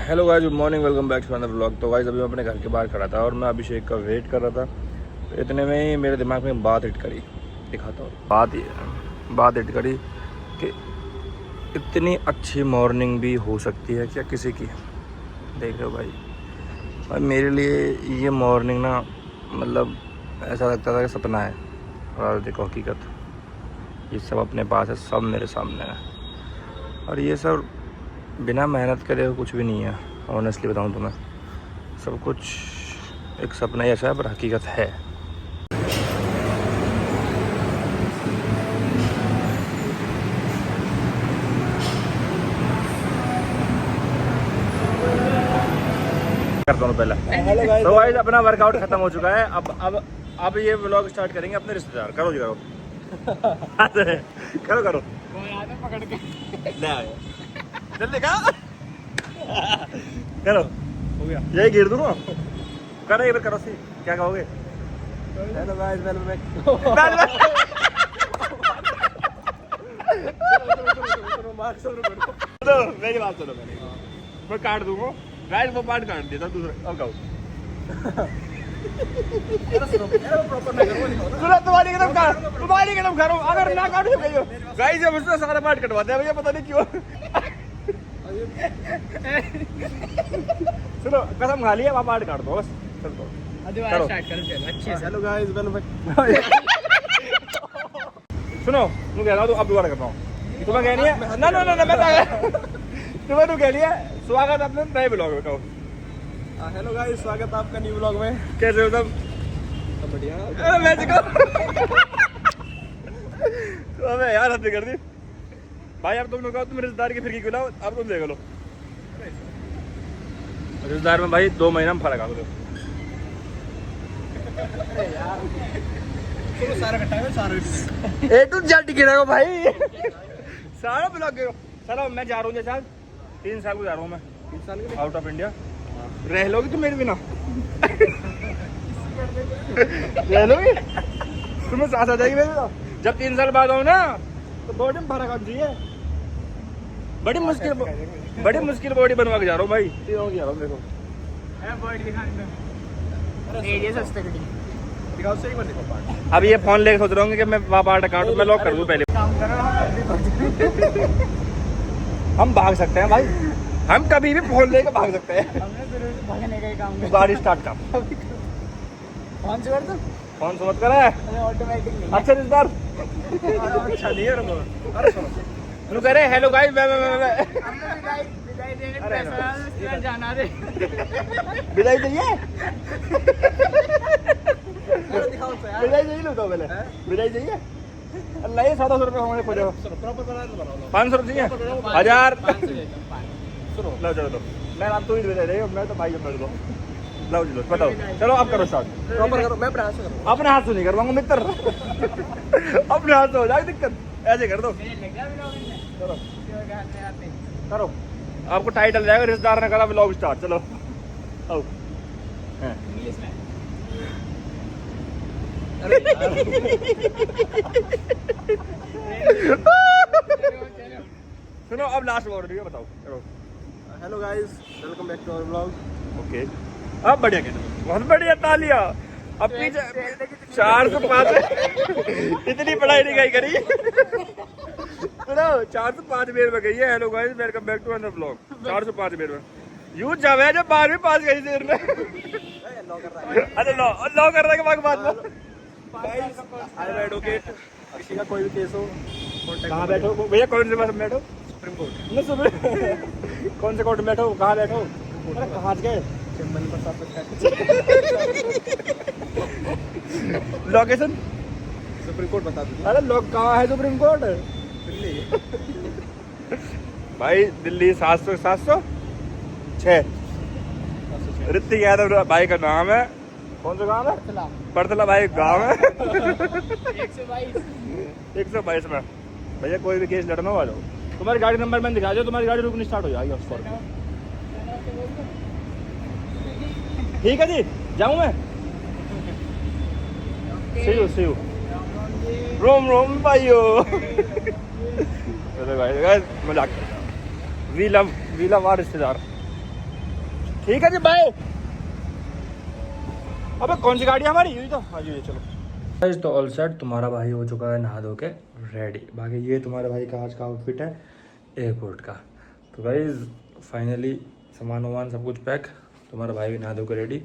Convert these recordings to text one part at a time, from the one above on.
Hello guys, good morning, welcome back to another vlog. तो guys अभी मैं अपने घर के बाहर खड़ा था और मैं अभिषेक का वेट कर रहा था। तो इतने में ही मेरे दिमाग में बात हिट करी, दिखाता हूँ। बात हिट करी कि इतनी अच्छी मॉर्निंग भी हो सकती है क्या किसी की। देख रहे हो भाई, और मेरे लिए ये मॉर्निंग ना मतलब ऐसा लगता था कि सपना है, और देखो हकीकत ये सब अपने पास है, सब मेरे सामने है। और ये सब बिना मेहनत करे हुए कुछ भी नहीं है। ऑनेस्टली बताऊं तो मैं सब कुछ एक सपना ही ऐसा है, पर हकीकत है। करता हूँ पहले। तो गाइस अपना वर्कआउट खत्म हो चुका है। अब ये व्लॉग स्टार्ट करेंगे अपने रिश्तेदार। करो जी करो करो करो पकड़ के जल्दी करो, हो गया यही गिर दूँ ना। करो एक बार करो सी, क्या कहोगे? Hello guys, welcome back. मेरी बात सुनो, मैं काट दूंगा गाइस, वो पार्ट काट देता दूसरा। अब गाओ तुम्हारी कदम करो, अगर ना काटो कहियो गाइस, जब उसने सारा पार्ट कटवाते हैं भैया, पता नहीं क्यों। सुनो, कसम खा लिया, पार्ट काट दो बस। चलो अच्छे से। Hello guys, welcome back. सुनो, मैं कह रहा हूँ अब दोबारा करता हूँ। तुम्हें कह रही है ना ना ना ना, मैं तुम्हें तो कह लिया स्वागत अपने नए ब्लॉग में। कहो हेलो गाइस, स्वागत आपका न्यू ब्लॉग में। कैसे हो सब? बढ़िया। मैं अबे यार हद कर दी भाई। अब तुम लोग कहो, तुम रिश्तेदार की फिरकी खिलाओ, अब तुम देख लो। रिश्तेदार में भाई 2 महीना में फर्क आ गया। ए टू जेड गिरा भाई, सारा ब्लॉग गिरो। चलो मैं जा रहा हूँ जैसा 3 साल को जा रहा हूँ मैं, 3 साल के आउट ऑफ इंडिया। रह लोगी तुम मेरे बिना? रह लोगी? तुम्हें साथ आ जाएगी मेरे बिना? जब 3 साल बाद आओ ना तो बॉडी में फर्क आ चाहिए। बड़ी मुश्किल बॉडी बनवा के जा रहा हूँ भाई। देखो अब ये फोन लेके सोच रहा हूँ कि मैं वहाँ पार्ट काटूं, मैं लॉक कर दूँ पहले। हम भाग सकते हैं भाई, हम कभी भी फोन लेके भाग सकते हैं। भागने का ही काम है। गाड़ी स्टार्ट कर। फोन से कर दो। फोन से मत करे, ऑटोमेटिक नहीं। अच्छा रिश्तेदार अच्छा नहीं है। अरे सुनो कह रहे हेलो गाइस, जाना रे विदाई चाहिए। विदाई चाहिए लो तो पहले विदाई चाहिए। अल्लाह ये 700 रुपये हमारे खोजो। 500 रुपये चाहिए, 1000। सुनो लो चलो, तो मैं आप तो ही दे रही हूँ, मैं तो भाई कर दो। लो जी लो, बताओ। चलो आप करो स्टार्ट, प्रॉपर करो। मैं अपने हाथ से करूँ। अपने हाथ से नहीं करवाऊंगा मित्र, अपने हाथ से हो जाए दिक्कत, ऐसे कर दो। चलो करो, आपको टाइटल जाएगा रिश्तेदार ने करा व्लॉग स्टार्ट। चलो आओ। सुनो अब लास्ट वर्ड है, बताओ। चलो hello guys, welcome back to our vlog. Okay अब बढ़िया कहना, बहुत बढ़िया तालियां। अब पीछे 405 इतनी पढ़ाई लिखाई करी। सुनो 405 बेर में गई है। Hello guys, welcome back to another vlog. 405 बेर में यूं जावे जब 12वीं पास गई देर में। अरे लॉ कर रहा है कि बात में आई एडवोकेट, किसी का कोई भी केस हो कहाँ बैठो भैया? कौन से बस में बैठो? सुप्रीम कोर्ट में। सुप्रीम कौन से कोर्ट में बैठो? कहाँ बैठो? अरे कहाँ गए? लोकेशन सुप्रीम कोर्ट बता दो। अरे लोग कहाँ है सुप्रीम कोर्ट? दिल्ली। भाई दिल्ली 706 ऋतिक यादव भाई का नाम है। कौन सा गाँव है? परतला भाई गाँव है। 122 में भैया कोई भी केस लड़ना हो आ जाओ। तुम्हारी गाड़ी नंबर मैंने दिखा दो, तुम्हारी गाड़ी रुकनी स्टार्ट हो जाएगी। ठीक है जी, जाऊँ मैं? सी यू रोम रोम भाइयों। मजाक, वी लव आवर रिश्तेदार। ठीक है जी, बाय। अबे कौन सी गाड़ी है हमारी? यही तो, हाँ जी ये चलो। गाइस तो ऑल सेट, तुम्हारा भाई हो चुका है नहा धो के रेडी। बाकी ये तुम्हारे भाई का आज का आउटफिट है एयरपोर्ट का। तो गाइस फाइनली सामान वामान सब कुछ पैक, तुम्हारा भाई भी नहा धो के रेडी।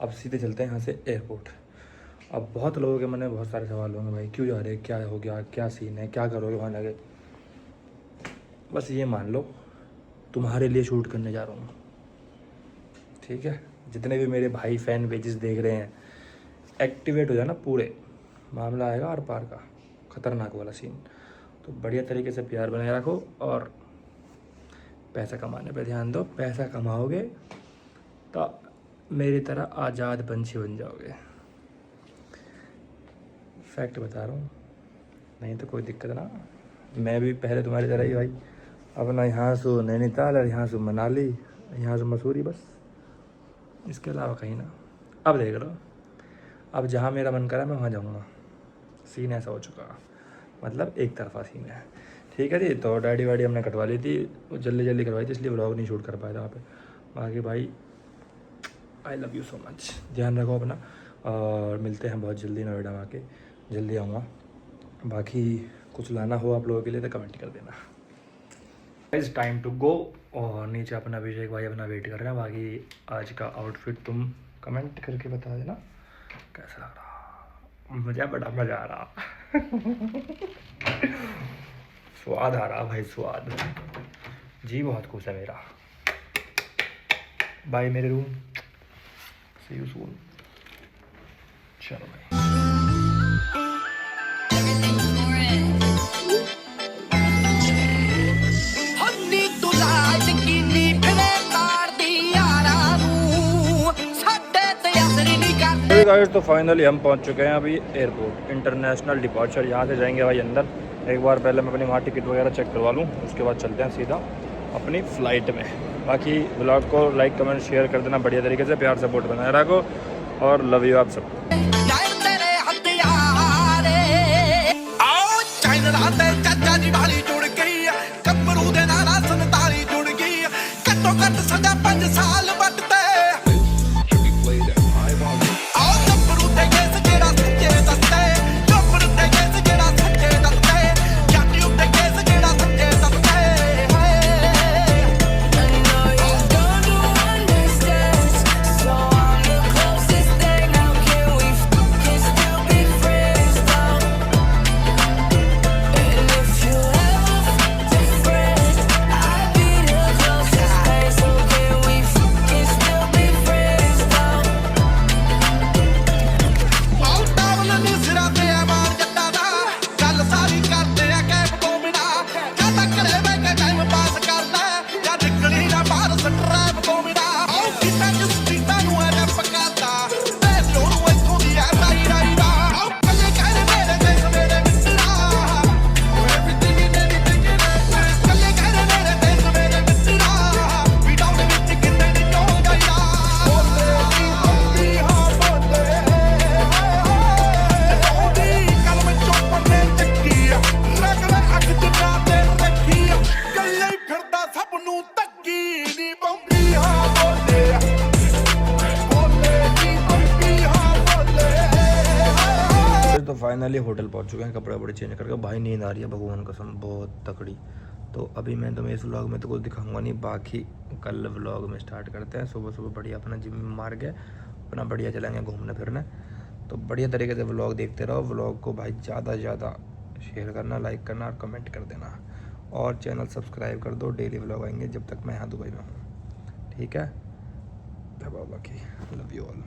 अब सीधे चलते हैं यहाँ से एयरपोर्ट। अब बहुत लोगों के मन में बहुत सारे सवाल होंगे, भाई क्यों जा रहे हैं, क्या हो गया, क्या सीन है, क्या करोगे वहाँ जाके। बस ये मान लो तुम्हारे लिए शूट करने जा रहा हूँ, ठीक है। जितने भी मेरे भाई फैन पेजेस देख रहे हैं, एक्टिवेट हो जाना पूरे, मामला आएगा आर पार का, ख़तरनाक वाला सीन। तो बढ़िया तरीके से प्यार बनाए रखो और पैसा कमाने पे ध्यान दो। पैसा कमाओगे तो मेरी तरह आज़ाद पंछी बन जाओगे, फैक्ट बता रहा हूँ। नहीं तो कोई दिक्कत ना, मैं भी पहले तुम्हारी तरह ही भाई, अपना यहाँ से नैनीताल और यहाँ से मनाली, यहाँ से मसूरी, बस इसके अलावा कहीं ना। अब देख लो, अब जहाँ मेरा मन करा मैं वहाँ जाऊँगा। सीन ऐसा हो चुका, मतलब एक तरफा सीन है, ठीक है जी। तो डैडी वाडी हमने कटवा ली थी, जल्दी जल्दी करवाई थी, इसलिए व्लॉग नहीं शूट कर पाया था वहाँ पे। बाकी भाई I love you so much, ध्यान रखो अपना, और मिलते हैं बहुत जल्दी नोएडा में आके, जल्दी आऊँगा। बाकी कुछ लाना हो आप लोगों के लिए तो कमेंट कर देना। इट्स टाइम टू गो, और नीचे अपना अभिषेक भाई अपना वेट कर रहे हैं। बाकी आज का आउटफिट तुम कमेंट करके बता देना कैसा लग रहा। मुझे बड़ा मज़ा आ रहा स्वाद आ रहा भाई, स्वाद, जी बहुत खुश है मेरा। बाय मेरे रूम, सी यू सून। चलो भाई। गाइस तो फाइनली हम पहुंच चुके हैं अभी एयरपोर्ट, इंटरनेशनल डिपार्चर। यहाँ से जाएंगे भाई अंदर। एक बार पहले मैं अपनी वहाँ टिकट वगैरह चेक करवा लूँ, उसके बाद चलते हैं सीधा अपनी फ़्लाइट में। बाकी व्लॉग को लाइक कमेंट शेयर कर देना बढ़िया तरीके से, प्यार सपोर्ट बनाए रखो, और लव यू आप सबको। तो फाइनली होटल पहुंच चुके हैं, कपड़े वपड़े चेंज करके। भाई नींद आ रही है भगवान कसम, बहुत तकड़ी। तो अभी मैं तुम्हें इस व्लॉग में तो कुछ दिखाऊंगा नहीं, बाकी कल व्लॉग में स्टार्ट करते हैं। सुबह सुबह बढ़िया अपना जिम मार के अपना बढ़िया चलेंगे घूमने फिरने। तो बढ़िया तरीके से व्लॉग देखते रहो। व्लॉग को भाई ज़्यादा से ज़्यादा शेयर करना, लाइक करना और कमेंट कर देना, और चैनल सब्सक्राइब कर दो। डेली व्लॉग आएंगे जब तक मैं यहाँ दुबई में हूँ, ठीक है। बाकी लव यू ऑल।